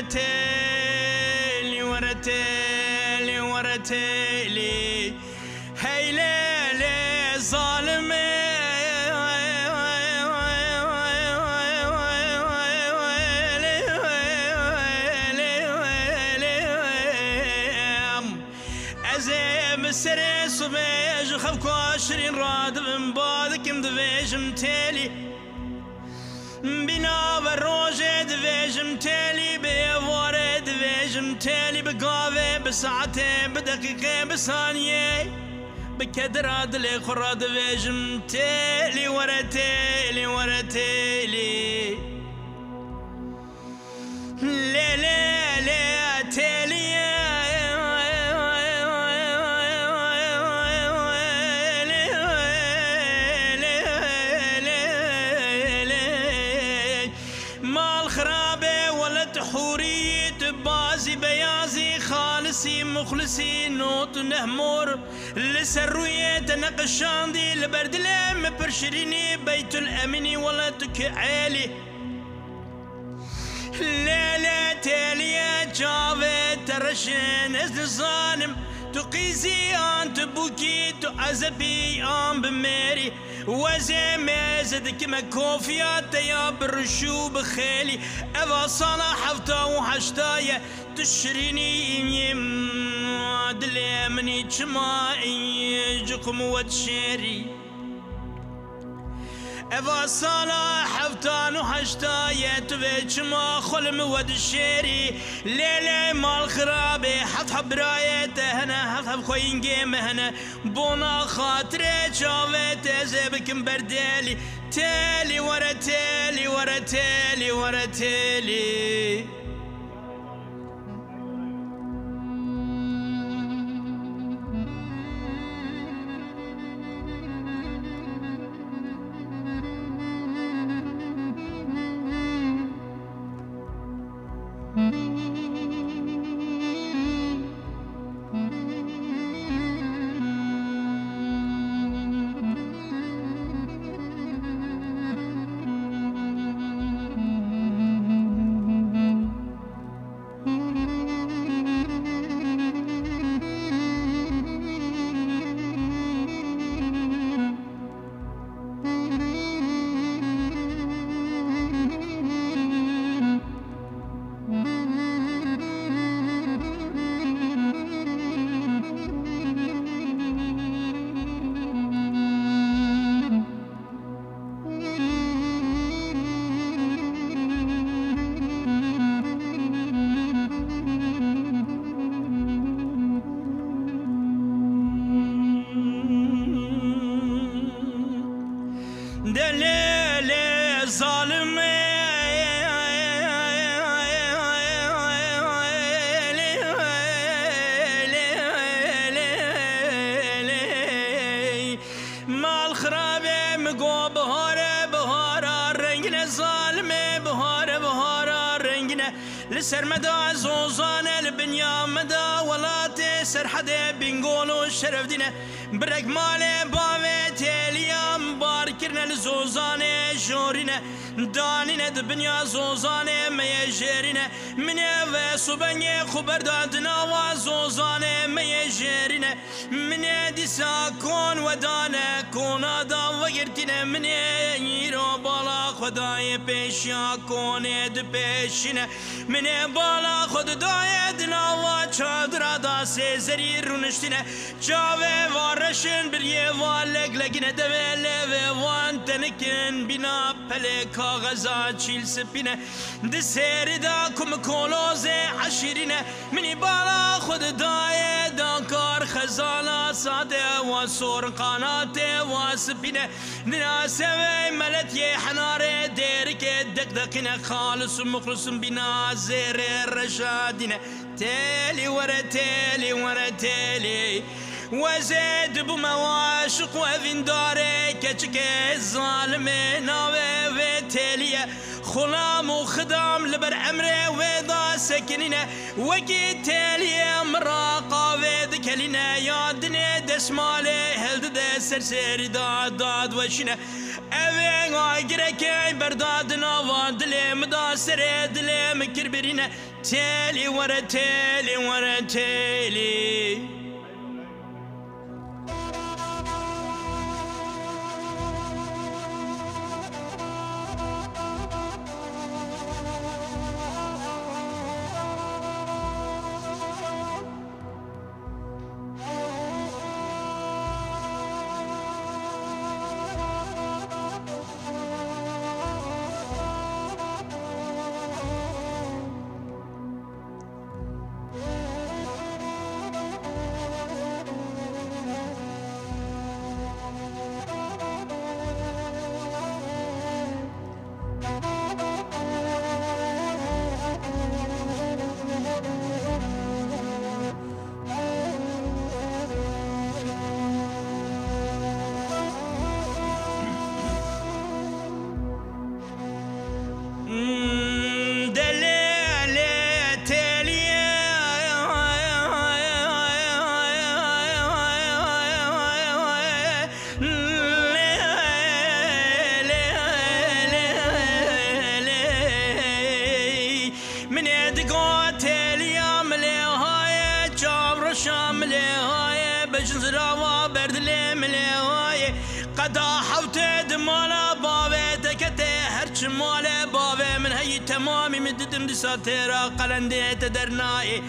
ورتيلي ورتيلي ورتيلي هيلي ظالمي أزيم السري صبيج خفكو 20 راد من بعدك مدفيج متالي بنا بالروجة دفيج متالي بيفوري دفيج متالي بقاوي بساعتين بدقيقة بثانية بكدرات لي خرا دفيج متالي ورتيلي ورتيلي لي لي لي تالي بازي بيازي خالصي مخلصي نوت نهمور لسروية نقشاندي لبرد لم برشريني بيت الأمني ولا تكعالي لا تالية جافي ترشن ازن الظالم تقيزي انت بوكي تعزبي ام بميري وزي مازدك مكوفيات يا برشو بخيلي افا صلاح حفتا وحشتايا تشريني يم دلي مني جما يجكم وتشيري افا صلاح حفتان وحشتايا تبيج ما خلم ود الشيري ليلي مال خرابي حف حبرايته هنا حف خوين جيم هنا بونا خاطري شافيت زبك برديلي تالي ورا تالي ورا تالي ورا تالي دليل ظالمي مال خرابي مقو بهارة بهارة رنجنا ظالمي بهارة بهارة رنجنا لسر مدى زوزانة البنيا مدى ولاتي سر حدا بنقولو الشرف دينا برك مالي باوي تاليام باركرنا لزوزانة جورينا دانينا دبنيا زوزانة ميجيرينا من وصبني خبر دادنا وزوزانة ميجيرينا من دي ساكون ودانا كونا دا وغيرتنا من يرو بالا خداي بيشيا كوني دبيشنا من بالا خداي دنا وچادرا دا سيزري رونشتنا جاوه وارشن بريه والك لگنا دوله وان تنكن بنا پله کاغذا چیل سپینه دسیر دا کم کولوزه عشیرینه منی بالا خود دایه دانکار خزانه ساده و سورقاناته و سپینه ناسوه ملت یه حناره دیرکه دق دقینه خالص و مخلص بنا زیر رشادینه تالي ورا تالي ورا تالي وزيد بمواشق وفين داري كتشك الظالم ناوي وتالية خلام وخدام لبر عمري ويضا سكننا وكي تالية مراقا ويد كلنا يادني دسمالي هلد دا سرسيري داد وشنا اوه آگره که برداد نوان دلم دا سر دلم کربرینه تیلی وره تیلی وره تیلی تمامي مددم دساتيرا قلندي تدرناي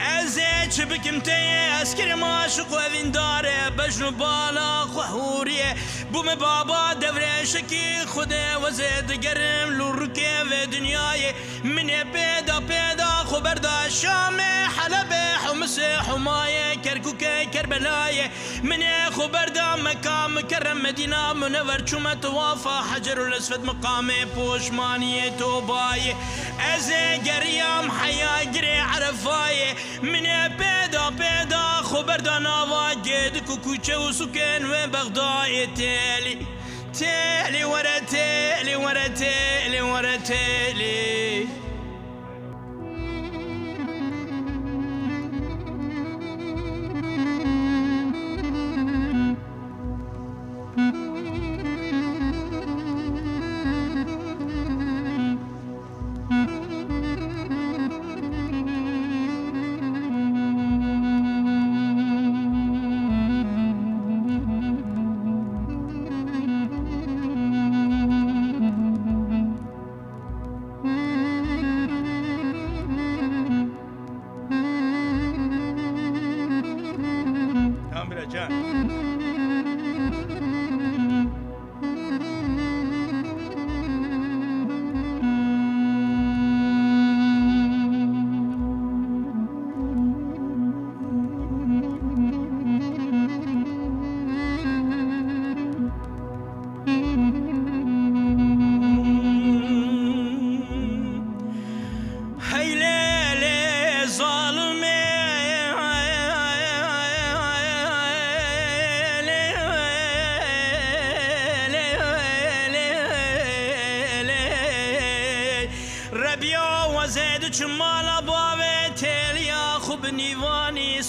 ازيج بكمتي اسكر ماشق وفين داري بجنو بالا خوريه بوم بابا دوري شكي خدي وزيد قرم لوركي في دنياي من بيدا بيدا خبردا الشامي حلبي حمصي حمايه كركوكي كربلاي من خبردا مكان مكرم مدينه منور شمت وافا حجر الاسفد مقامي بوشمانيه توباي ازي قريام حيا قري عرفاي من بيدا بيدا خبردا نافا جد كوكوچه وسكن وبغداي تيلي تيلي ورا تيلي ورا تيلي ورا تيلي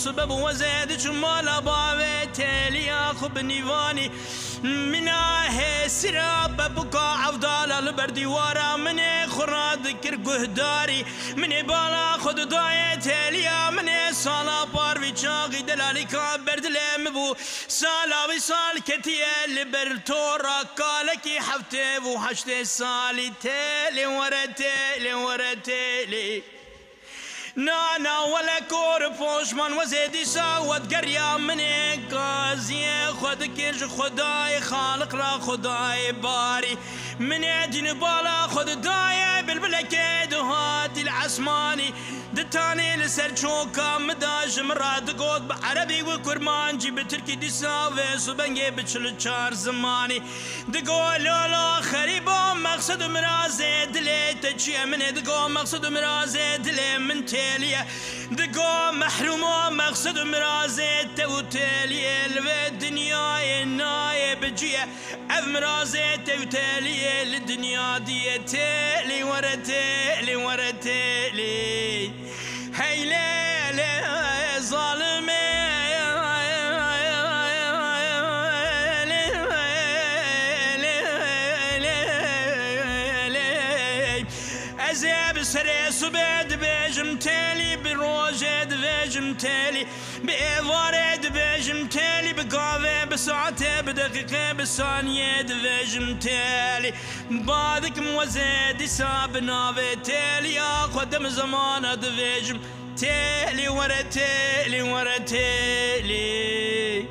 سبب وزاد جمال باوي تاليا خب نيواني منا هسرا ببكا عفدال البردي ورا من خراد ذكر قهداري من بالا خد داي تاليا من سالا باروي چاقي دلالي كان برد لمبو سالا وصال كتيا لبرتورا قالكي حفتي وحشتي سالي تالي ورا تالي ورا تالي نانا ولا كور فوشمان وزيدي ساوت قريا مني قازي خد كرج خداي خالق را خداي باري من يدين بالا خد داي بالبلكيد هاتي العسماني دتاني لسر شوكا مداج مراد قود بعربي وكرمان جيب تركي دي ساوي سبنجي بتشل چار زماني دقول لولا خريبو مقصد مرازي دلي تجي من دقو مقصد مرازي دلي من تيليا دقو محرومو مقصد مرازي توتيليا الدنيا الناي بجيه اف مرازي توتيليا الدنيا دي تيلي ورا تيلي ورا تيلي هاي ليلة ظالمة بصبح دبيجم تالي بروجة دبيجم تالي بإيوارة دبيجم تالي بقاوة بساعته بدقيقة بثانية دبيجم تالي بعدك موزد حساب نافي تالي يا قدم زمان دبيجم تالي ورا تالي ورا تالي